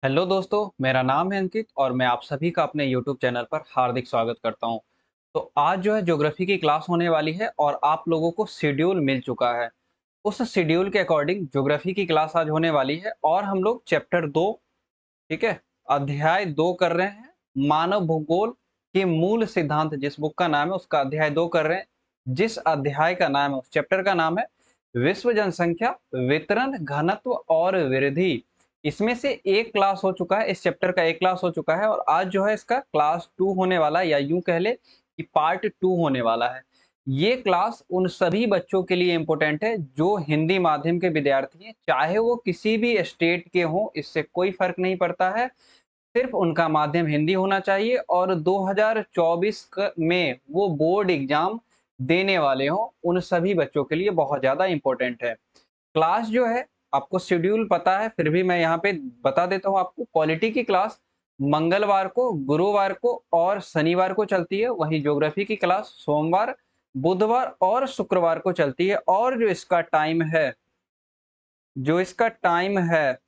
Hello दोस्तों, मेरा नाम है अंकित और मैं आप सभी का अपने यूट्यूब चैनल पर हार्दिक स्वागत करता हूं। तो आज जो है ज्योग्राफी की क्लास होने वाली है और आप लोगों को शेड्यूल मिल चुका है। उस शेड्यूल के अकॉर्डिंग ज्योग्राफी की क्लास आज होने वाली है और हम लोग चैप्टर 2, ठीक है, अध्याय 2 कर रहे हैं। मानव भूगोल के मूल सिद्धांत जिस बुक का नाम है उसका अध्याय 2 कर रहे हैं। जिस अध्याय का नाम है उस चैप्टर का नाम है विश्व जनसंख्या, वितरण, घनत्व और वृद्धि। इसमें से एक क्लास हो चुका है, इस चैप्टर का एक क्लास हो चुका है और आज जो है इसका क्लास 2 होने वाला है, या यूं कह ले कि पार्ट 2 होने वाला है। ये क्लास उन सभी बच्चों के लिए इम्पोर्टेंट है जो हिंदी माध्यम के विद्यार्थी हैं, चाहे वो किसी भी स्टेट के हों, इससे कोई फर्क नहीं पड़ता है। सिर्फ उनका माध्यम हिंदी होना चाहिए और 2024 में वो बोर्ड एग्जाम देने वाले हों, उन सभी बच्चों के लिए बहुत ज़्यादा इम्पोर्टेंट है। क्लास जो है, आपको शेड्यूल पता है, फिर भी मैं यहाँ पे बता देता हूँ आपको। पॉलिटी की क्लास मंगलवार को, गुरुवार को और शनिवार को चलती है। वहीं ज्योग्राफी की क्लास सोमवार, बुधवार और शुक्रवार को चलती है। और जो इसका टाइम है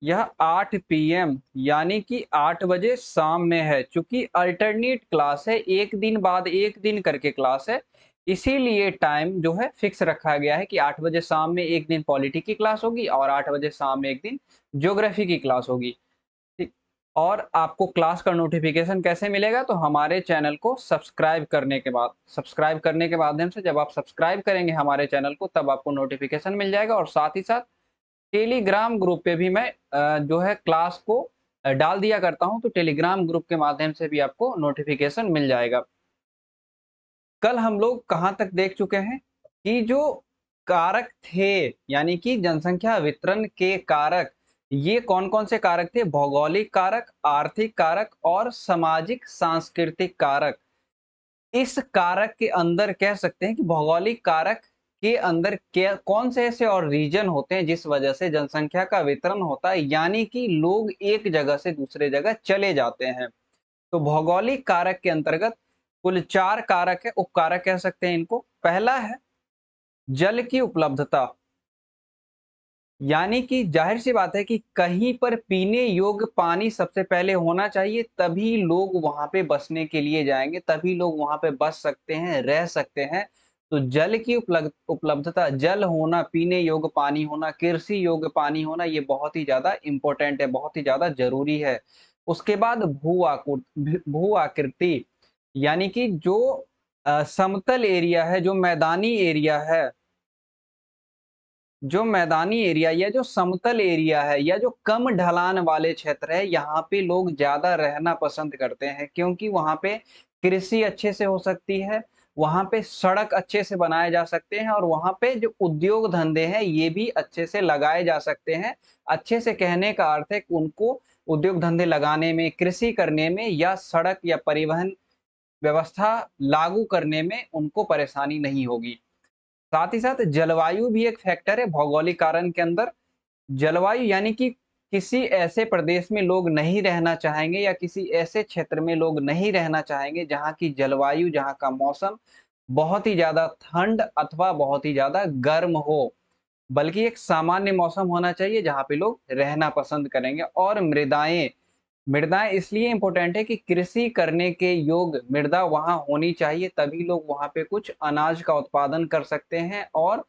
यह 8 पीएम यानी कि 8 बजे शाम में है। चूंकि अल्टरनेट क्लास है, एक दिन बाद एक दिन करके क्लास है, इसीलिए टाइम जो है फिक्स रखा गया है कि 8 बजे शाम में एक दिन पॉलिटी की क्लास होगी और 8 बजे शाम में एक दिन ज्योग्राफी की क्लास होगी। ठीक। और आपको क्लास का नोटिफिकेशन कैसे मिलेगा? तो हमारे चैनल को सब्सक्राइब करने के माध्यम से, जब आप सब्सक्राइब करेंगे हमारे चैनल को तब आपको नोटिफिकेशन मिल जाएगा। और साथ ही साथ टेलीग्राम ग्रुप पे भी मैं जो है क्लास को डाल दिया करता हूं, तो टेलीग्राम ग्रुप के माध्यम से भी आपको नोटिफिकेशन मिल जाएगा। कल हम लोग कहां तक देख चुके हैं कि जो कारक थे, यानी कि जनसंख्या वितरण के कारक, ये कौन-कौन से कारक थे? भौगोलिक कारक, आर्थिक कारक और सामाजिक सांस्कृतिक कारक। इस कारक के अंदर कह सकते हैं कि भौगोलिक कारक के अंदर क्या कौन से ऐसे और रीजन होते हैं जिस वजह से जनसंख्या का वितरण होता है, यानी कि लोग एक जगह से दूसरे जगह चले जाते हैं। तो भौगोलिक कारक के अंतर्गत कुल 4 कारक है, उपकारक कह सकते हैं इनको। पहला है जल की उपलब्धता, यानी कि जाहिर-सी बात है कि कहीं पर पीने योग्य पानी सबसे पहले होना चाहिए, तभी लोग वहाँ पे बसने के लिए जाएँगे, तभी लोग वहाँ पे बस सकते हैं, रह सकते हैं। तो जल की उपलब्धता, जल होना, पीने योग्य पानी होना, कृषि योग्य पानी होना, ये बहुत ही ज़्यादा इम्पोर्टेंट है, बहुत ही ज़्यादा ज़रूरी है। उसके बाद भू आकृति, यानी कि जो समतल एरिया है, जो मैदानी एरिया या जो समतल एरिया है या जो कम ढलान वाले क्षेत्र है, यहाँ पे लोग ज़्यादा रहना पसंद करते हैं, क्योंकि वहाँ पे कृषि अच्छे से हो सकती है, वहाँ पे सड़क अच्छे से बनाए जा सकते हैं और वहाँ पे जो उद्योग धंधे हैं ये भी अच्छे से लगाए जा सकते हैं। अच्छे से कहने का अर्थ है कि उनको उद्योग धंधे लगाने में, कृषि करने में या सड़क या परिवहन व्यवस्था लागू करने में उनको परेशानी नहीं होगी। साथ ही साथ जलवायु भी एक फैक्टर है भौगोलिक कारण के अंदर। जलवायु यानी कि किसी ऐसे प्रदेश में लोग नहीं रहना चाहेंगे या किसी ऐसे क्षेत्र में लोग नहीं रहना चाहेंगे जहाँ की जलवायु, जहाँ का मौसम बहुत ही ज़्यादा ठंड अथवा बहुत ही ज़्यादा गर्म हो, बल्कि एक सामान्य मौसम होना चाहिए जहाँ पे लोग रहना पसंद करेंगे। और मृदाएँ, मृदाएँ इसलिए इम्पोर्टेंट है कि कृषि करने के योग्य मृदा वहाँ होनी चाहिए, तभी लोग वहाँ पे कुछ अनाज का उत्पादन कर सकते हैं और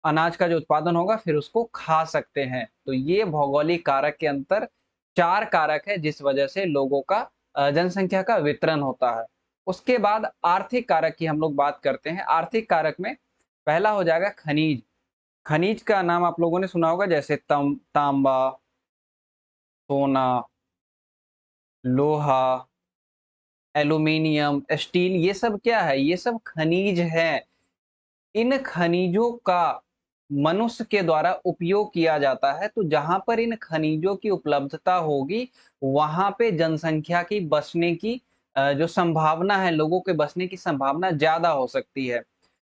अनाज का जो उत्पादन होगा फिर उसको खा सकते हैं। तो ये भौगोलिक कारक के अंतर 4 कारक है जिस वजह से लोगों का जनसंख्या का वितरण होता है। उसके बाद आर्थिक कारक की हम लोग बात करते हैं। आर्थिक कारक में पहला हो जाएगा खनिज। खनिज का नाम आप लोगों ने सुना होगा, जैसे तांबा, सोना, लोहा, एल्यूमीनियम, स्टील, ये सब क्या है? ये सब खनिज हैं। इन खनिजों का मनुष्य के द्वारा उपयोग किया जाता है, तो जहाँ पर इन खनिजों की उपलब्धता होगी, वहाँ पे जनसंख्या की बसने की जो संभावना है, लोगों के बसने की संभावना ज़्यादा हो सकती है।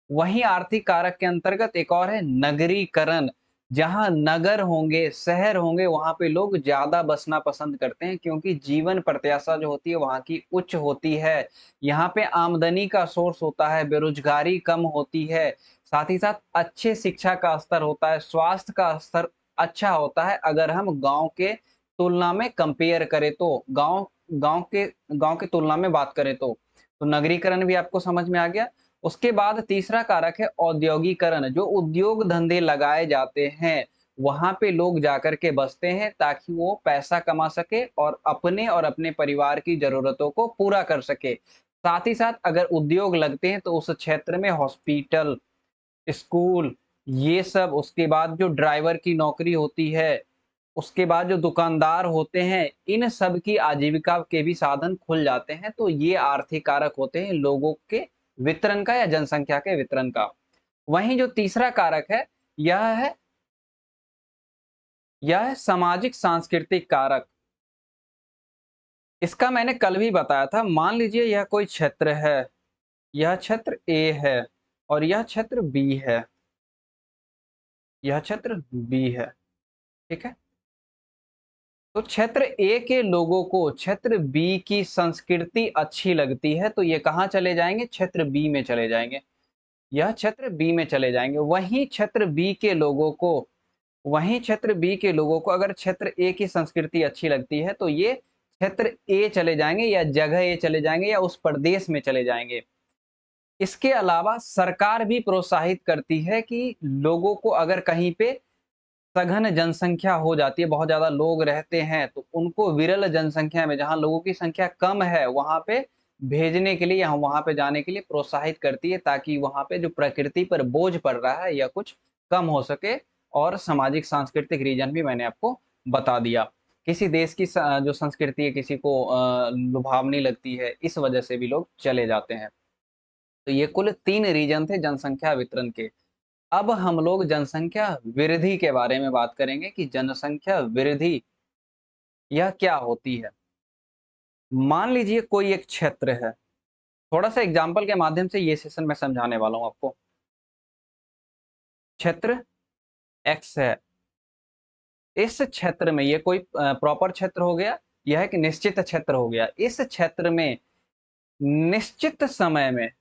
वहीं आर्थिक कारक के अंतर्गत एक और है नगरीकरण। जहाँ नगर होंगे, शहर होंगे, वहाँ पे लोग ज़्यादा बसना पसंद करते हैं, क्योंकि जीवन प्रत्याशा जो होती है वहाँ की उच्च होती है। यहाँ पे आमदनी का सोर्स होता है, बेरोज़गारी कम होती है, साथ ही साथ अच्छे शिक्षा का स्तर होता है, स्वास्थ्य का स्तर अच्छा होता है अगर हम गाँव के तुलना में कंपेयर करें तो, गांव के तुलना में बात करें तो नगरीकरण भी आपको समझ में आ गया। उसके बाद तीसरा कारक है औद्योगिकरण। जो उद्योग धंधे लगाए जाते हैं वहां पे लोग जाकर के बसते हैं ताकि वो पैसा कमा सके और अपने परिवार की जरूरतों को पूरा कर सके। साथ ही साथ अगर उद्योग लगते हैं तो उस क्षेत्र में हॉस्पिटल, स्कूल, ये सब, उसके बाद जो ड्राइवर की नौकरी होती है, उसके बाद जो दुकानदार होते हैं, इन सब की आजीविका के भी साधन खुल जाते हैं। तो ये आर्थिक कारक होते हैं लोगों के वितरण का या जनसंख्या के वितरण का। वहीं जो तीसरा कारक है, यह है यह है सामाजिक सांस्कृतिक कारक। इसका मैंने कल भी बताया था। मान लीजिए यह कोई क्षेत्र है, यह क्षेत्र ए है और यह क्षेत्र बी है, यह क्षेत्र बी है, ठीक है। तो क्षेत्र ए के लोगों को क्षेत्र बी की संस्कृति अच्छी लगती है तो ये कहाँ चले जाएंगे? क्षेत्र बी में चले जाएंगे। यह क्षेत्र बी में चले जाएंगे। वहीं क्षेत्र बी के लोगों को अगर क्षेत्र ए की संस्कृति अच्छी लगती है तो ये क्षेत्र ए चले जाएंगे या जगह ए चले जाएंगे या उस प्रदेश में चले जाएंगे। इसके अलावा सरकार भी प्रोत्साहित करती है कि लोगों को अगर कहीं पे सघन जनसंख्या हो जाती है, बहुत ज़्यादा लोग रहते हैं, तो उनको विरल जनसंख्या में, जहाँ लोगों की संख्या कम है, वहाँ पे भेजने के लिए या वहाँ पे जाने के लिए प्रोत्साहित करती है ताकि वहाँ पे जो प्रकृति पर बोझ पड़ रहा है या कुछ कम हो सके। और सामाजिक सांस्कृतिक रीजन भी मैंने आपको बता दिया। किसी देश की जो संस्कृति है किसी को लुभावनी लगती है, इस वजह से भी लोग चले जाते हैं। तो ये कुल 3 रीजन थे जनसंख्या वितरण के। अब हम लोग जनसंख्या वृद्धि के बारे में बात करेंगे कि जनसंख्या वृद्धि यह क्या होती है। मान लीजिए कोई एक क्षेत्र है, थोड़ा सा एग्जाम्पल के माध्यम से ये सेशन में समझाने वाला हूं आपको। क्षेत्र एक्स है, इस क्षेत्र में ये कोई प्रॉपर क्षेत्र हो गया, यह एक निश्चित क्षेत्र हो गया। इस क्षेत्र में निश्चित समय में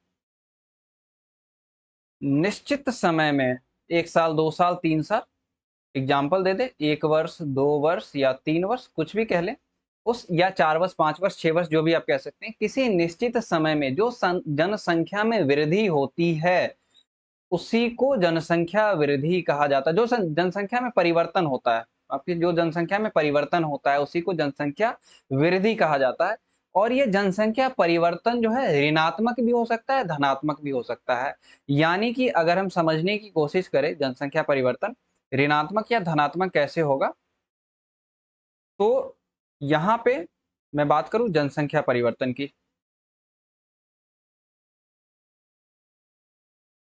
निश्चित समय में 1 साल, 2 साल, 3 साल, एग्जाम्पल दे दे, 1 वर्ष, 2 वर्ष या 3 वर्ष, कुछ भी कह लें, उस या 4 वर्ष, 5 वर्ष, 6 वर्ष, जो भी आप कह सकते हैं, किसी निश्चित समय में जो जनसंख्या में वृद्धि होती है उसी को जनसंख्या वृद्धि कहा जाता है। जो जनसंख्या में परिवर्तन होता है, आपकी जो जनसंख्या में परिवर्तन होता है उसी को जनसंख्या वृद्धि कहा जाता है। और ये जनसंख्या परिवर्तन जो है ऋणात्मक भी हो सकता है, धनात्मक भी हो सकता है। यानी कि अगर हम समझने की कोशिश करें जनसंख्या परिवर्तन ऋणात्मक या धनात्मक कैसे होगा, तो यहाँ पे मैं बात करूं जनसंख्या परिवर्तन की।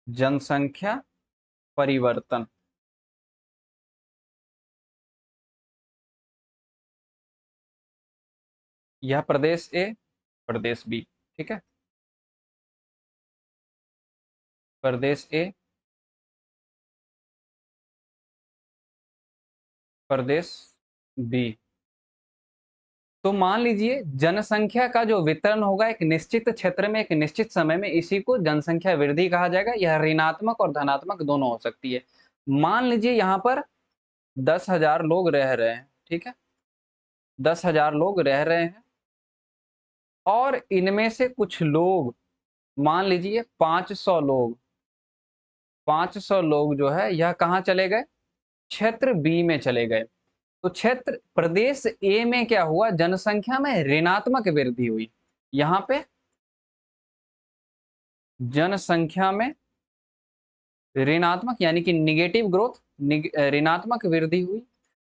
जनसंख्या परिवर्तन, यह प्रदेश ए, प्रदेश बी, ठीक है, प्रदेश ए, प्रदेश बी। तो मान लीजिए जनसंख्या का जो वितरण होगा एक निश्चित क्षेत्र में एक निश्चित समय में, इसी को जनसंख्या वृद्धि कहा जाएगा। यह ऋणात्मक और धनात्मक दोनों हो सकती है। मान लीजिए यहाँ पर 10,000 लोग रह रहे हैं, ठीक है, 10,000 लोग रह रहे हैं और इनमें से कुछ लोग, मान लीजिए 500 लोग जो है यह कहाँ चले गए? क्षेत्र बी में चले गए। तो क्षेत्र प्रदेश ए में क्या हुआ? जनसंख्या में ऋणात्मक वृद्धि हुई। यहाँ पे जनसंख्या में ऋणात्मक यानी कि निगेटिव ग्रोथ, ऋणात्मक वृद्धि हुई।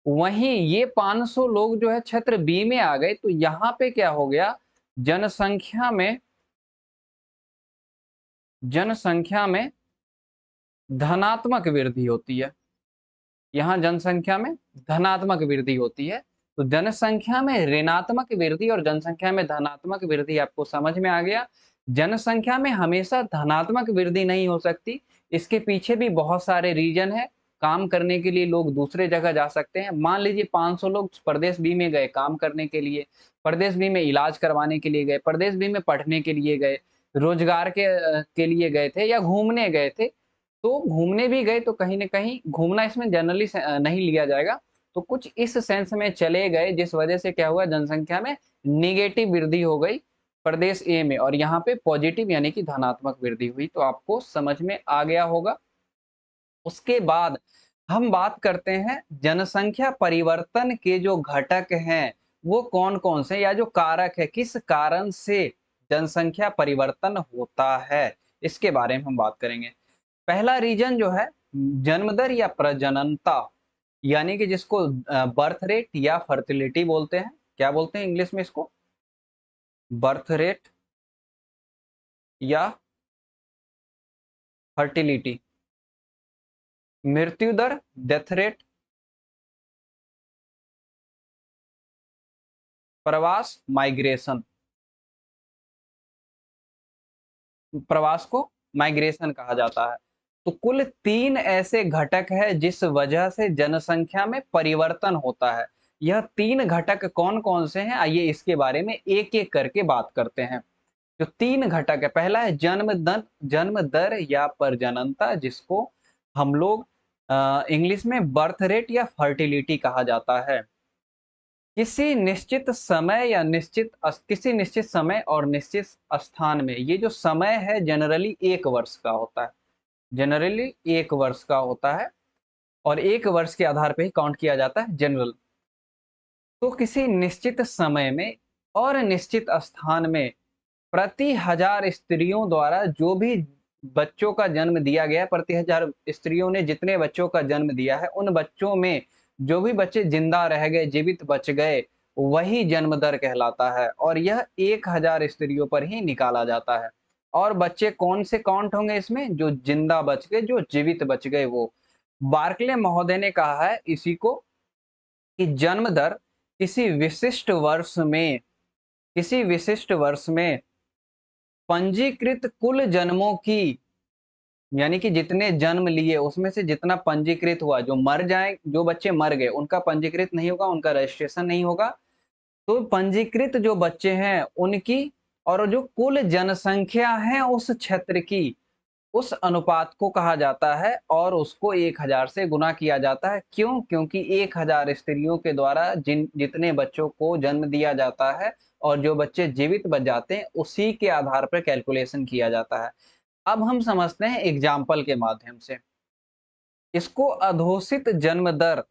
वहीं ये 500 लोग जो है क्षेत्र बी में आ गए, तो यहाँ पे क्या हो गया? जनसंख्या में धनात्मक वृद्धि होती है। यहाँ जनसंख्या में धनात्मक वृद्धि होती है। तो जनसंख्या में ऋणात्मक वृद्धि और जनसंख्या में धनात्मक वृद्धि आपको समझ में आ गया। जनसंख्या में हमेशा धनात्मक वृद्धि नहीं हो सकती, इसके पीछे भी बहुत सारे रीजन है। काम करने के लिए लोग दूसरे जगह जा सकते हैं। मान लीजिए 500 लोग प्रदेश बी में गए काम करने के लिए, प्रदेश बी में इलाज करवाने के लिए गए, प्रदेश बी में पढ़ने के लिए गए, रोजगार के लिए गए थे या घूमने गए थे। तो घूमने भी गए तो कहीं न कहीं घूमना इसमें जनरली नहीं लिया जाएगा। तो कुछ इस सेंस में चले गए, जिस वजह से क्या हुआ, जनसंख्या में निगेटिव वृद्धि हो गई प्रदेश ए में, और यहाँ पे पॉजिटिव यानी कि धनात्मक वृद्धि हुई। तो आपको समझ में आ गया होगा। उसके बाद हम बात करते हैं जनसंख्या परिवर्तन के जो घटक हैं, वो कौन-कौन से, या जो कारक है, किस कारण से जनसंख्या परिवर्तन होता है, इसके बारे में हम बात करेंगे। पहला रीजन जो है जन्म दर या प्रजननता, यानी कि जिसको बर्थ रेट या फर्टिलिटी बोलते हैं। क्या बोलते हैं इंग्लिश में इसको? बर्थ रेट या फर्टिलिटी। मृत्यु दर, डेथ रेट। प्रवास, माइग्रेशन। प्रवास को माइग्रेशन कहा जाता है। तो कुल 3 ऐसे घटक है जिस वजह से जनसंख्या में परिवर्तन होता है। यह 3 घटक कौन-कौन से हैं? आइए इसके बारे में एक-एक करके बात करते हैं। जो 3 घटक है, पहला है जन्म दर या प्रजननता, जिसको हम लोग इंग्लिश में बर्थ रेट या फर्टिलिटी कहा जाता है। किसी निश्चित समय या किसी निश्चित समय और निश्चित स्थान में, ये जो समय है जनरली 1 वर्ष का होता है। जनरली 1 वर्ष का होता है और 1 वर्ष के आधार पे ही काउंट किया जाता है जनरल। तो किसी निश्चित समय में और निश्चित स्थान में प्रति 1000 स्त्रियों द्वारा जो भी बच्चों का जन्म दिया गया, प्रति 1000 स्त्रियों ने जितने बच्चों का जन्म दिया है, उन बच्चों में जो भी बच्चे जिंदा रह गए, जीवित बच गए, वही जन्म दर कहलाता है, और यह 1000 स्त्रियों पर ही निकाला जाता है। और बच्चे कौन से काउंट होंगे इसमें? जो जिंदा बच गए, जो जीवित बच गए वो। बार्कले महोदय ने कहा है इसी को कि जन्म दर किसी विशिष्ट वर्ष में पंजीकृत कुल जन्मों की, यानी कि जितने जन्म लिए उसमें से जितना पंजीकृत हुआ, जो बच्चे मर गए उनका पंजीकृत नहीं होगा, उनका रजिस्ट्रेशन नहीं होगा। तो पंजीकृत जो बच्चे हैं उनकी, और जो कुल जनसंख्या है उस क्षेत्र की, उस अनुपात को कहा जाता है, और उसको 1000 से गुना किया जाता है। क्यों? क्योंकि 1000 स्त्रियों के द्वारा जितने बच्चों को जन्म दिया जाता है और जो बच्चे जीवित बच जाते हैं, उसी के आधार पर कैलकुलेशन किया जाता है। अब हम समझते हैं एग्जाम्पल के माध्यम से। इसको अधोषित जन्म दर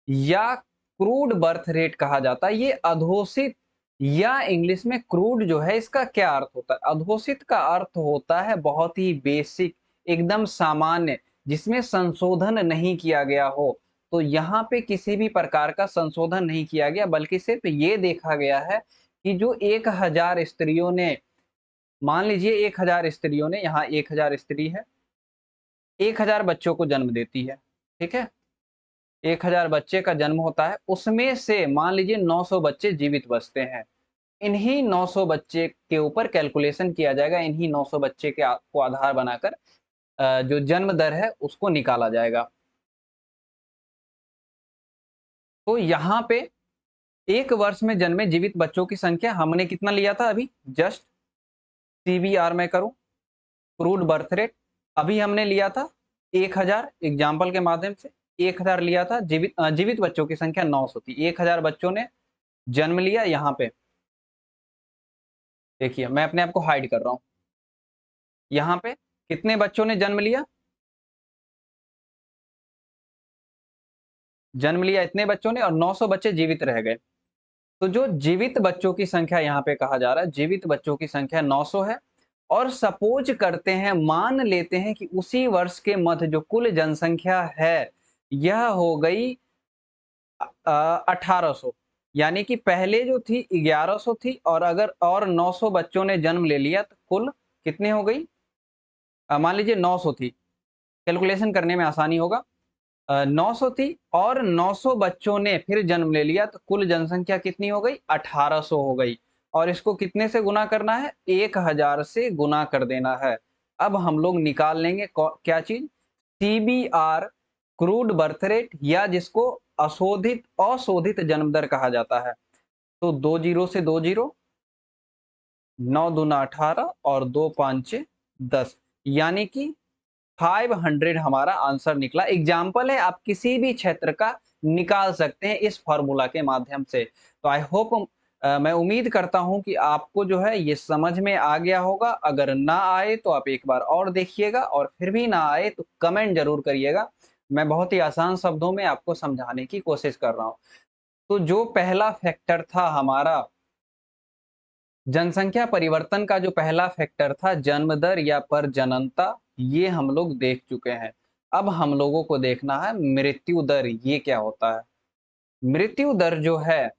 या क्रूड बर्थ रेट कहा जाता है। ये अधोषित या इंग्लिश में क्रूड जो है, इसका क्या अर्थ होता है? अधोषित का अर्थ होता है बहुत ही बेसिक, एकदम सामान्य, जिसमें संशोधन नहीं किया गया हो। तो यहाँ पे किसी भी प्रकार का संशोधन नहीं किया गया, बल्कि सिर्फ ये देखा गया है कि जो 1000 स्त्रियों ने, मान लीजिए 1000 स्त्रियों ने, यहाँ 1000 स्त्री है, 1000 बच्चों को जन्म देती है, ठीक है? 1000 बच्चे का जन्म होता है, उसमें से मान लीजिए 900 बच्चे जीवित बचते हैं। इन्हीं 900 बच्चे के ऊपर कैलकुलेशन किया जाएगा, इन्हीं 900 बच्चे को आधार बनाकर जो जन्म दर है उसको निकाला जाएगा। तो यहाँ पे 1 वर्ष में जन्मे जीवित बच्चों की संख्या हमने कितना लिया था अभी? जस्ट सीबीआर में करूँ, क्रूड बर्थ रेट, अभी हमने लिया था 1000, एग्जाम्पल के माध्यम से 1000 लिया था। जीवित बच्चों की संख्या 900 थी। 1000 बच्चों ने जन्म लिया। यहाँ पे देखिए, मैं अपने आप को हाइड कर रहा हूँ। यहाँ पे कितने बच्चों ने जन्म लिया इतने बच्चों ने, और 900 बच्चे जीवित रह गए। तो जो जीवित बच्चों की संख्या यहाँ पे कहा जा रहा है, जीवित बच्चों की संख्या 900 है। और सपोज करते हैं, मान लेते हैं कि उसी वर्ष के मध्य जो कुल जनसंख्या है, यह हो गई 1800, यानी कि पहले जो थी 1100 थी, और अगर और 900 बच्चों ने जन्म ले लिया तो कुल कितने हो गई? मान लीजिए 900 थी, कैलकुलेशन करने में आसानी होगा। 900 थी और 900 बच्चों ने फिर जन्म ले लिया, तो कुल जनसंख्या कितनी हो गई? 1800 हो गई। और इसको कितने से गुना करना है? 1000 से गुना कर देना है। अब हम लोग निकाल लेंगे क्या चीज? सीबीआर, क्रूड बर्थ रेट, या जिसको अशोधित जन्म दर कहा जाता है। तो 2 जीरो से 2 जीरो, 9 दूना 18 और 2 5 10, यानी कि 500 हमारा आंसर निकला। एग्जाम्पल है, आप किसी भी क्षेत्र का निकाल सकते हैं इस फॉर्मूला के माध्यम से। तो आई होप मैं उम्मीद करता हूं कि आपको जो है ये समझ में आ गया होगा। अगर ना आए तो आप एक बार और देखिएगा, और फिर भी ना आए तो कमेंट जरूर करिएगा। मैं बहुत ही आसान शब्दों में आपको समझाने की कोशिश कर रहा हूं। तो जो पहला फैक्टर था हमारा, जनसंख्या परिवर्तन का जो पहला फैक्टर था जन्म दर या प्रजननता, ये हम लोग देख चुके हैं। अब हम लोगों को देखना है मृत्यु दर, ये क्या होता है। मृत्यु दर जो है,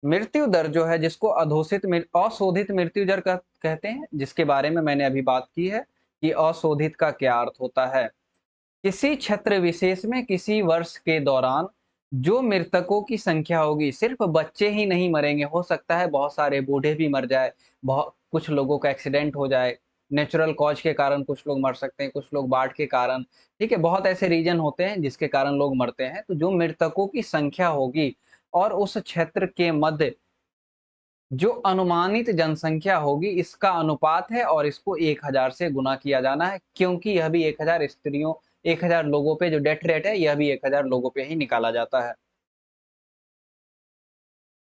मृत्यु दर जो है जिसको अशोधित मृत्यु दर कहते हैं, जिसके बारे में मैंने अभी बात की है कि अशोधित का क्या अर्थ होता है। किसी क्षेत्र विशेष में किसी वर्ष के दौरान जो मृतकों की संख्या होगी, सिर्फ बच्चे ही नहीं मरेंगे, हो सकता है बहुत सारे बूढ़े भी मर जाए, बहुत कुछ लोगों का एक्सीडेंट हो जाए, नेचुरल कॉज के कारण कुछ लोग मर सकते हैं, कुछ लोग बाढ़ के कारण, ठीक है, बहुत ऐसे रीजन होते हैं जिसके कारण लोग मरते हैं। तो जो मृतकों की संख्या होगी और उस क्षेत्र के मध्य जो अनुमानित जनसंख्या होगी, इसका अनुपात है और इसको 1000 से गुना किया जाना है, क्योंकि यह भी 1000 लोगों पे जो डेथ रेट है, यह भी 1000 लोगों पे ही निकाला जाता है।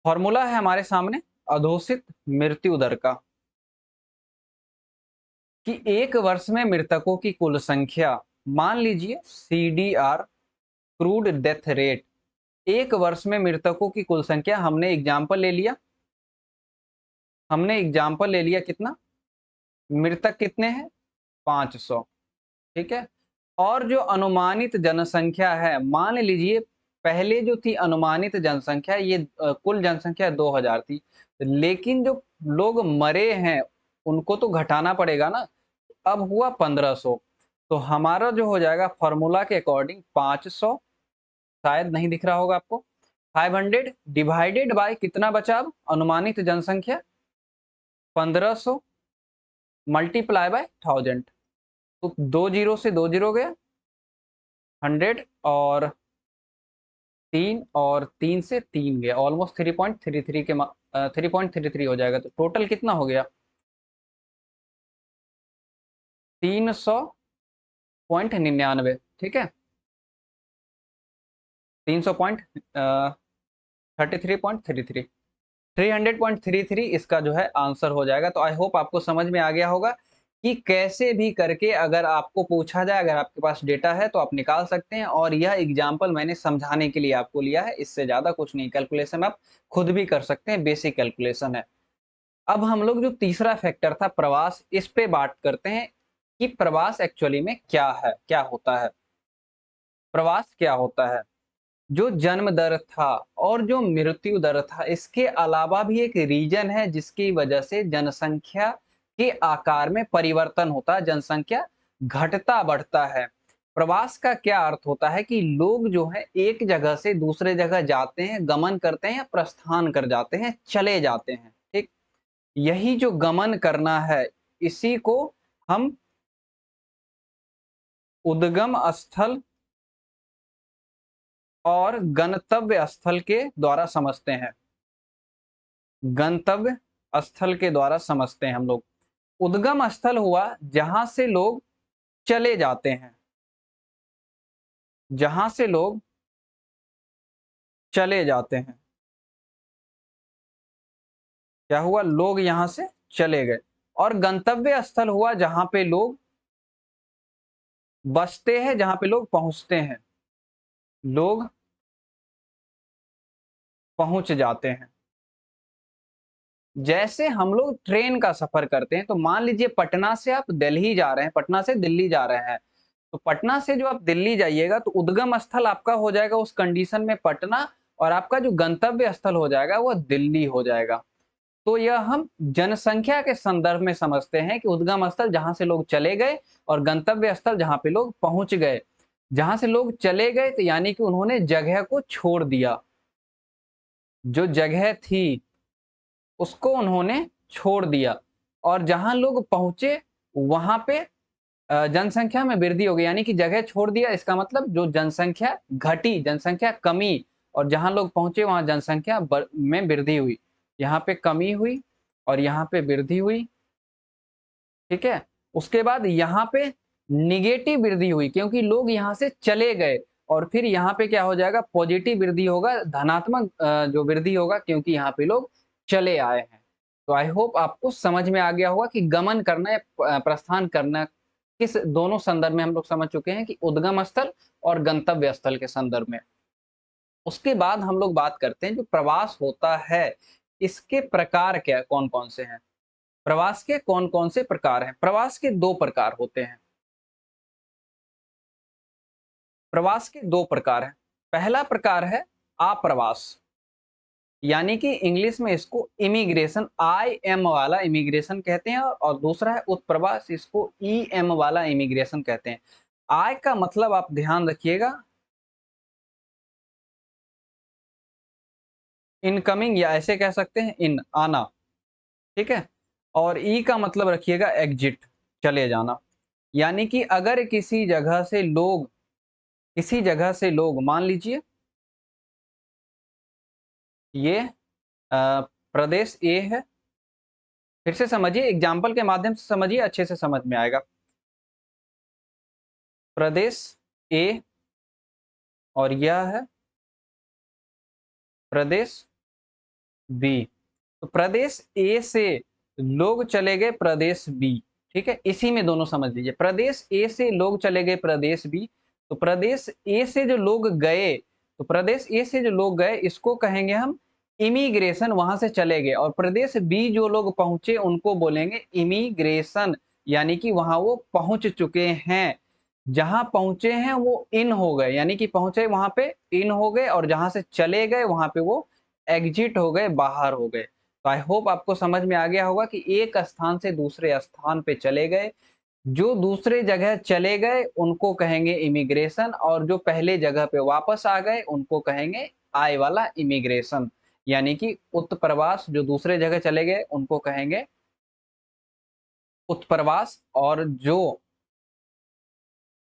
फॉर्मूला है हमारे सामने अघोषित मृत्यु दर का, कि एक वर्ष में मृतकों की कुल संख्या, मान लीजिए CDR, क्रूड डेथ रेट, एक वर्ष में मृतकों की कुल संख्या, हमने एग्जाम्पल ले लिया कितना, मृतक कितने हैं, 500, ठीक है। और जो अनुमानित जनसंख्या है, मान लीजिए पहले जो थी अनुमानित जनसंख्या, ये कुल जनसंख्या 2000 थी, लेकिन जो लोग मरे हैं उनको तो घटाना पड़ेगा ना, अब हुआ 1500। तो हमारा जो हो जाएगा फॉर्मूला के अकॉर्डिंग 500, शायद नहीं दिख रहा होगा आपको, 500 डिवाइडेड बाय कितना बचा, अब अनुमानित जनसंख्या 1500 मल्टीप्लाई बाय 1000। तो 2 जीरो से 2 जीरो गया, 100 और 3 से 3 गया, ऑलमोस्ट 3.33 के 3.33 हो जाएगा। तो टोटल कितना हो गया, 300.99, ठीक है, 333.33 300.33 इसका जो है आंसर हो जाएगा। तो आई होप आपको समझ में आ गया होगा कि कैसे भी करके अगर आपको पूछा जाए, अगर आपके पास डेटा है तो आप निकाल सकते हैं। और यह एग्जाम्पल मैंने समझाने के लिए आपको लिया है, इससे ज्यादा कुछ नहीं। कैलकुलेशन आप खुद भी कर सकते हैं, बेसिक कैलकुलेशन है। अब हम लोग जो तीसरा फैक्टर था प्रवास, इस पे बात करते हैं कि प्रवास एक्चुअली में क्या है, क्या होता है, प्रवास क्या होता है। जो जन्म दर था और जो मृत्यु दर था, इसके अलावा भी एक रीजन है जिसकी वजह से जनसंख्या के आकार में परिवर्तन होता है, जनसंख्या घटता बढ़ता है। प्रवास का क्या अर्थ होता है कि लोग जो है एक जगह से दूसरे जगह जाते हैं, गमन करते हैं या प्रस्थान कर जाते हैं, चले जाते हैं, ठीक। यही जो गमन करना है, इसी को हम उद्गम स्थल और गंतव्य स्थल के द्वारा समझते हैं, गंतव्य स्थल के द्वारा समझते हैं हम लोग। उद्गम स्थल हुआ जहां से लोग चले जाते हैं, जहां से लोग चले जाते हैं, क्या हुआ, लोग यहां से चले गए। और गंतव्य स्थल हुआ जहां पे लोग बसते हैं, जहां पे लोग पहुंचते हैं, लोग पहुंच जाते हैं। जैसे हम लोग ट्रेन का सफर करते हैं, तो मान लीजिए पटना से आप दिल्ली जा रहे हैं, पटना से दिल्ली जा रहे हैं, तो पटना से जो आप दिल्ली जाइएगा तो उद्गम स्थल आपका हो जाएगा उस कंडीशन में पटना, और आपका जो गंतव्य स्थल हो जाएगा वह दिल्ली हो जाएगा। तो यह हम जनसंख्या के संदर्भ में समझते हैं कि उद्गम स्थल जहां से लोग चले गए और गंतव्य स्थल जहां पे लोग पहुंच गए। जहां से लोग चले गए तो यानी कि उन्होंने जगह को छोड़ दिया, जो जगह थी उसको उन्होंने छोड़ दिया। और जहां लोग पहुंचे वहां पे जनसंख्या में वृद्धि हो गई, यानी कि जगह छोड़ दिया, इसका मतलब जो जनसंख्या घटी, जनसंख्या कमी, और जहां लोग पहुंचे वहां जनसंख्या में वृद्धि हुई। यहाँ पे कमी हुई और यहाँ पे वृद्धि हुई, ठीक है। उसके बाद यहाँ पे निगेटिव वृद्धि हुई क्योंकि लोग यहाँ से चले गए, और फिर यहाँ पे क्या हो जाएगा, पॉजिटिव वृद्धि होगा, धनात्मक जो वृद्धि होगा, क्योंकि यहाँ पे लोग चले आए हैं। तो आई होप आपको समझ में आ गया होगा कि गमन करना या प्रस्थान करना किस दोनों संदर्भ में हम लोग समझ चुके हैं कि उद्गम स्थल और गंतव्य स्थल के संदर्भ में। उसके बाद हम लोग बात करते हैं जो प्रवास होता है, इसके प्रकार क्या कौन-कौन से हैं? प्रवास के कौन-कौन से प्रकार हैं? प्रवास के 2 प्रकार होते हैं। प्रवास के 2 प्रकार हैं। पहला प्रकार है आप्रवास, यानी कि इंग्लिश में इसको इमिग्रेशन आईएम वाला इमिग्रेशन कहते हैं और दूसरा है उत्प्रवास, इसको ईएम वाला इमिग्रेशन कहते हैं। आई का मतलब आप ध्यान रखिएगा, इनकमिंग या ऐसे कह सकते हैं इन आना, ठीक है? और ई का मतलब रखिएगा एग्जिट, चले जाना। यानी कि अगर किसी जगह से लोग मान लीजिए ये प्रदेश ए है, फिर से समझिए, एग्जाम्पल के माध्यम से समझिए, अच्छे से समझ में आएगा। प्रदेश ए और यह है प्रदेश बी। तो प्रदेश ए से लोग चले गए प्रदेश बी, ठीक है? इसी में दोनों समझ लीजिए, प्रदेश ए से लोग चले गए प्रदेश बी। तो प्रदेश ए से जो लोग गए, तो प्रदेश ए से जो लोग गए इसको कहेंगे हम इमिग्रेशन, वहां से चले गए। और प्रदेश बी जो लोग पहुंचे उनको बोलेंगे इमिग्रेशन, यानी कि वहां वो पहुंच चुके हैं। जहां पहुंचे हैं वो इन हो गए, यानी कि पहुंचे वहां पे इन हो गए, और जहां से चले गए वहां पे वो एग्जिट हो गए, बाहर हो गए। तो आई होप आपको समझ में आ गया होगा कि एक स्थान से दूसरे स्थान पे चले गए, जो दूसरे जगह चले गए उनको कहेंगे इमिग्रेशन, और जो पहले जगह पे वापस आ गए उनको कहेंगे आई वाला इमिग्रेशन, यानी कि उत्प्रवास। जो दूसरे जगह चले गए उनको कहेंगे उत्प्रवास, और जो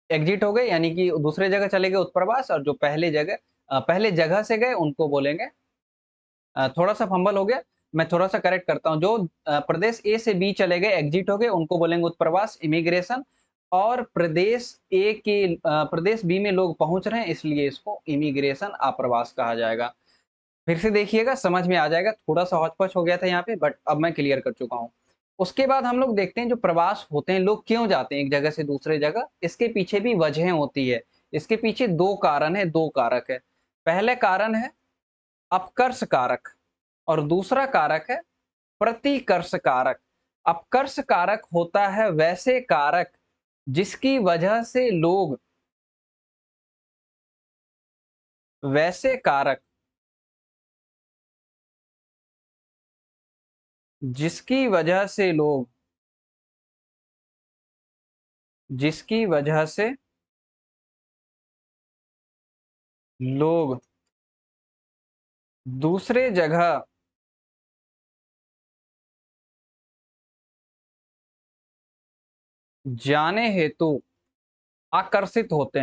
एग्जिट हो गए यानी कि दूसरे जगह चले गए उत्प्रवास, और जो पहले जगह से गए उनको बोलेंगे थोड़ा-सा फंबल हो गया, मैं थोड़ा-सा करेक्ट करता हूँ। जो प्रदेश ए से बी चले गए, एग्जिट हो गए, उनको बोलेंगे उत्प्रवास, इमिग्रेशन। और प्रदेश बी में लोग पहुँच रहे हैं, इसलिए इसको इमिग्रेशन, आप्रवास कहा जाएगा। फिर से देखिएगा, समझ में आ जाएगा, थोड़ा-सा हौच-पौच हो गया था यहाँ पे, बट अब मैं क्लियर कर चुका हूँ। उसके बाद हम लोग देखते हैं जो प्रवास होते हैं, लोग क्यों जाते हैं एक जगह से दूसरे जगह? इसके पीछे भी वजहें होती है। इसके पीछे 2 कारण है, 2 कारक है। पहले कारण है अपकर्ष कारक, और दूसरा कारक है प्रतिकर्ष कारक। अपकर्ष कारक होता है जिसकी वजह से लोग वैसे कारक जिसकी वजह से लोग जिसकी वजह से लोग दूसरे जगह जाने हेतु आकर्षित होते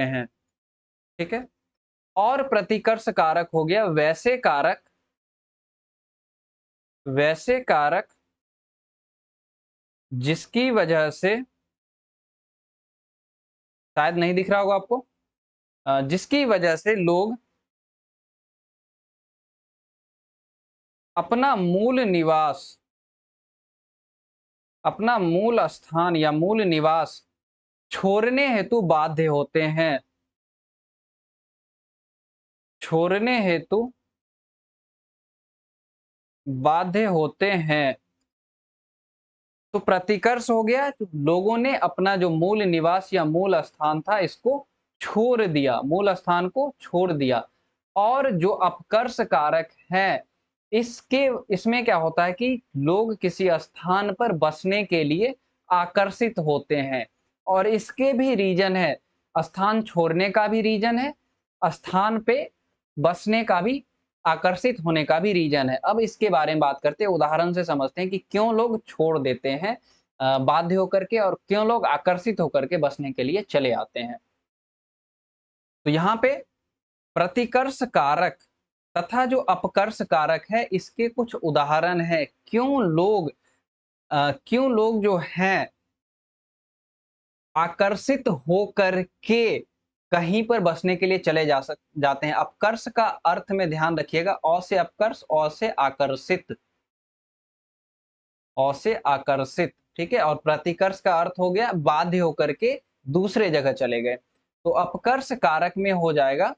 हैं, ठीक है? और प्रतिकर्ष कारक हो गया वैसे कारक जिसकी वजह से, शायद नहीं दिख रहा होगा आपको, जिसकी वजह से लोग अपना मूल निवास, अपना मूल स्थान या मूल निवास छोड़ने हेतु बाध्य होते हैं, छोड़ने हेतु बाध्य होते हैं। तो प्रतिकर्ष हो गया, तो लोगों ने अपना जो मूल निवास या मूल स्थान था इसको छोड़ दिया, मूल स्थान को छोड़ दिया। और जो अपकर्ष कारक है, इसके इसमें क्या होता है कि लोग किसी स्थान पर बसने के लिए आकर्षित होते हैं, और इसके भी रीजन है, स्थान छोड़ने का भी रीजन है, स्थान पे बसने का भी, आकर्षित होने का भी रीजन है। अब इसके बारे में बात करते हैं, उदाहरण से समझते हैं कि क्यों लोग छोड़ देते हैं बाध्य होकर के, और क्यों लोग आकर्षित होकर के बसने के लिए चले आते हैं। तो यहाँ पे प्रतिकर्ष कारक तथा जो अपकर्ष कारक है, इसके कुछ उदाहरण है। क्यों लोग जो हैं आकर्षित होकर के कहीं पर बसने के लिए चले जाते हैं। अपकर्ष का अर्थ में ध्यान रखिएगा, अ से अपकर्ष, अ से आकर्षित, अ से आकर्षित, ठीक है? और प्रतिकर्ष का अर्थ हो गया बाध्य होकर के दूसरे जगह चले गए। तो अपकर्ष कारक में हो जाएगा,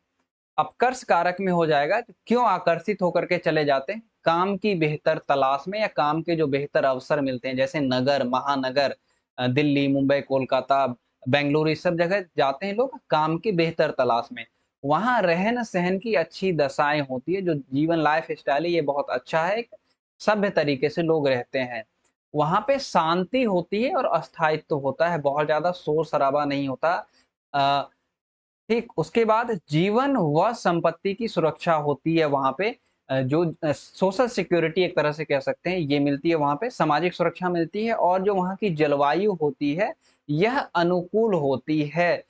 अपकर्ष कारक में हो जाएगा, तो क्यों आकर्षित होकर के चले जाते हैं? काम की बेहतर तलाश में या काम के जो बेहतर अवसर मिलते हैं, जैसे नगर, महानगर, दिल्ली, मुंबई, कोलकाता, बेंगलुरु, इस सब जगह जाते हैं लोग काम की बेहतर तलाश में। वहाँ रहन-सहन की अच्छी दशाएँ होती है, जो जीवन लाइफ स्टाइल है ये बहुत अच्छा है, एक सभ्य तरीके से लोग रहते हैं। वहाँ पे शांति होती है और अस्थायित्व होता है, बहुत ज़्यादा शोर-शराबा नहीं होता। अ, ठीक, उसके बाद जीवन व संपत्ति की सुरक्षा होती है वहाँ पे। जो सोशल सिक्योरिटी एक तरह से कह सकते हैं, ये मिलती है वहाँ पे, सामाजिक सुरक्षा मिलती है और जो वहाँ की जलवायु होती है, यह अनुकूल होती है,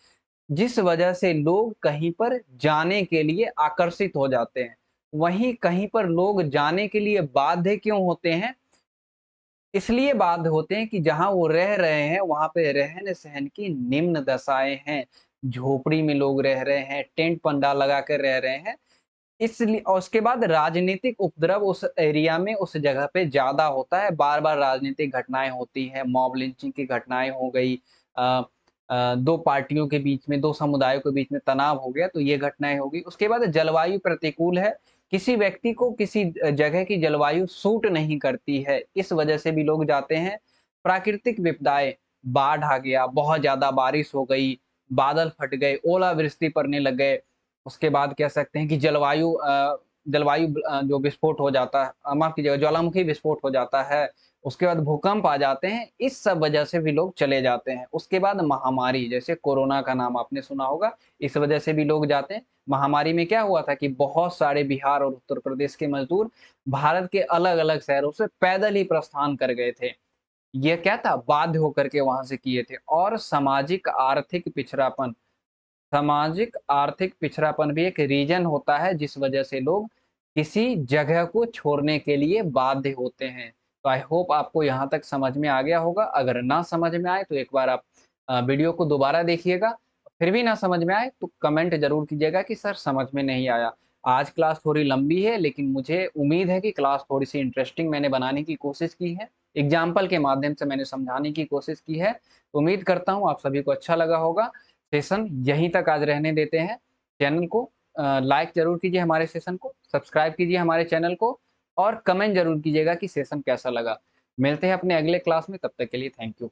जिस वजह से लोग कहीं पर जाने के लिए आकर्षित हो जाते हैं। वहीं कहीं पर लोग जाने के लिए बाध्य क्यों होते हैं? इसलिए बाध्य होते हैं कि जहाँ वो रह रहे हैं, वहाँ पे रहन-सहन की निम्न दशाएँ हैं। झोपड़ी में लोग रह रहे हैं, टेंट पंडाल लगा कर रह रहे हैं। इसलिए और उसके बाद राजनीतिक उपद्रव उस एरिया में, उस जगह पे ज़्यादा होता है। बार-बार राजनीतिक घटनाएँ होती हैं, मॉब लिंचिंग की घटनाएँ हो गई। अ 2 पार्टियों के बीच में, 2 समुदायों के बीच में तनाव हो गया, तो ये घटनाएँ हो गई। उसके बाद जलवायु प्रतिकूल है। किसी व्यक्ति को किसी जगह की जलवायु सूट नहीं करती है, इस वजह से भी लोग जाते हैं। प्राकृतिक विपदाएँ, बाढ़ आ गया, बहुत ज़्यादा बारिश हो गई, बादल फट गए, ओलावृष्टि पड़ने लग गए। उसके बाद कह सकते हैं कि जो विस्फोट हो जाता है, माफ़ कीजिएगा, ज्वालामुखी विस्फोट हो जाता है। उसके बाद भूकंप आ जाते हैं, इस सब वजह से भी लोग चले जाते हैं। उसके बाद महामारी, जैसे कोरोना का नाम आपने सुना होगा, इस वजह से भी लोग जाते हैं। महामारी में क्या हुआ था कि बहुत सारे बिहार और उत्तर प्रदेश के मज़दूर भारत के अलग-अलग शहरों से पैदल ही प्रस्थान कर गए थे। ये क्या था? बाध्य होकर के वहाँ से किए थे। और सामाजिक आर्थिक पिछड़ापन, सामाजिक आर्थिक पिछड़ापन भी एक रीज़न होता है जिस वजह से लोग किसी जगह को छोड़ने के लिए बाध्य होते हैं। तो आई होप आपको यहाँ तक समझ में आ गया होगा। अगर ना समझ में आए तो एक बार आप वीडियो को दोबारा देखिएगा। फिर भी ना समझ में आए तो कमेंट ज़रूर कीजिएगा कि सर समझ में नहीं आया। आज क्लास थोड़ी लंबी है, लेकिन मुझे उम्मीद है कि क्लास थोड़ी-सी इंटरेस्टिंग मैंने बनाने की कोशिश की है। एग्ज़ाम्पल के माध्यम से मैंने समझाने की कोशिश की है। उम्मीद करता हूँ आप सभी को अच्छा लगा होगा। सेशन यहीं तक आज रहने देते हैं। चैनल को लाइक ज़रूर कीजिए, हमारे सेशन को, सब्सक्राइब कीजिए हमारे चैनल को और कमेंट ज़रूर कीजिएगा कि सेशन कैसा लगा। मिलते हैं अपने अगले क्लास में, तब तक के लिए थैंक यू।